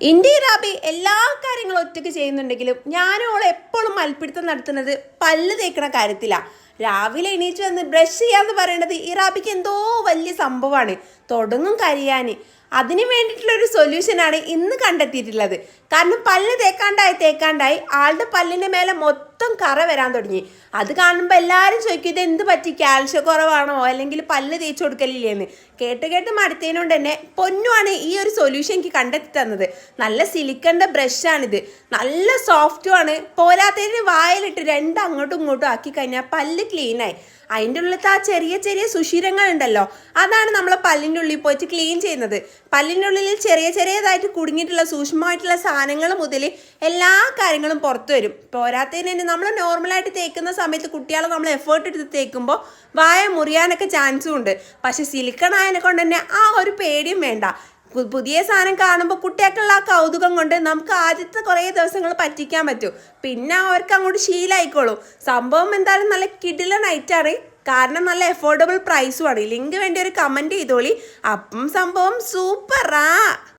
India rabi എല്ലാ കാര്യങ്ങളും ഒറ്റയ്ക്ക് ചെയ്യുന്നുണ്ടെങ്കിലും ഞാനും അവൾ എപ്പോഴും മൽപ്പിടുത്തം നടത്തുന്നത് പല്ല് തേക്കണ കാര്യത്തിലാണ്. രാവിലെ എണീറ്റ് വന്ന് ബ്രഷ് ചെയ്യാന്ന് പറയുന്നത് ഈ റാബിക്ക് എന്തോ വലിയ സംഭവമാണ്. തുടങ്ങും കരിയാൻ. അതിന് വേണ്ടിയിട്ടുള്ളൊരു സൊല്യൂഷനാണ് ഇന്ന് കണ്ടെത്തിയിട്ടുള്ളത്. കാരണം പല്ല് തേക്കാണ്ടായി ആളുടെ പല്ലിൻ്റെ മേലെ മൊത്തം കറ വരാൻ തുടങ്ങി. അത് കാണുമ്പോൾ എല്ലാവരും ചോദിക്കും ഇത് എന്ത് പറ്റി, കാൽഷ്യം കുറവാണോ അല്ലെങ്കിൽ പല്ല് തേച്ച് കൊടുക്കലില്ലേന്ന്. കേട്ട് മടുത്തതിനോണ്ട് തന്നെ പൊന്നുമാണ് ഈ ഒരു സൊല്യൂഷൻ എനിക്ക് കണ്ടെത്തി തന്നത്. നല്ല സിലിക്കണിൻ്റെ ബ്രഷാണിത്, നല്ല സോഫ്റ്റുമാണ്. പോരാത്തതിന് വായിലിട്ട് രണ്ടും അങ്ങോട്ടും ഇങ്ങോട്ടും ആക്കി കഴിഞ്ഞാൽ പല്ല് ക്ലീനായി. അതിൻ്റെ ഉള്ളിലത്തെ ആ ചെറിയ ചെറിയ സുഷിരങ്ങൾ ഉണ്ടല്ലോ, അതാണ് നമ്മളെ പല്ലിൻ്റെ ഉള്ളിൽ പോയിട്ട് ക്ലീൻ ചെയ്യുന്നത്. പല്ലിൻ്റെ ഉള്ളിൽ ചെറിയതായിട്ട് കുടുങ്ങിയിട്ടുള്ള സൂക്ഷ്മമായിട്ടുള്ള സാധനങ്ങൾ മുതൽ എല്ലാ കാര്യങ്ങളും പുറത്തു വരും. പോരാത്തതിന് തന്നെ നമ്മൾ നോർമലായിട്ട് തേക്കുന്ന സമയത്ത് കുട്ടികളെ നമ്മൾ എഫേർട്ട് എടുത്ത് തേക്കുമ്പോൾ വായ മുറിയാനൊക്കെ ചാൻസും ഉണ്ട്. പക്ഷെ സിലിക്കൺ ആയതിനെ കൊണ്ട് തന്നെ ആ ഒരു പേടിയും വേണ്ട. പുതിയ സാധനം കാണുമ്പോൾ കുട്ടികൾക്കുള്ള ആ കൗതുകം കൊണ്ട് നമുക്ക് ആദ്യത്തെ കുറേ ദിവസങ്ങൾ പറ്റിക്കാൻ പറ്റും. പിന്നെ അവർക്ക് അങ്ങോട്ട് ശീലമായിക്കോളും. സംഭവം എന്തായാലും നല്ല കിടിലൻ ഐറ്റാണ്. കാരണം നല്ല അഫോർഡബിൾ പ്രൈസുമാണ്. ലിങ്ക് വേണ്ടി ഒരു കമൻറ്റ് ചെയ്തോളി. അപ്പം സംഭവം സൂപ്പറാ.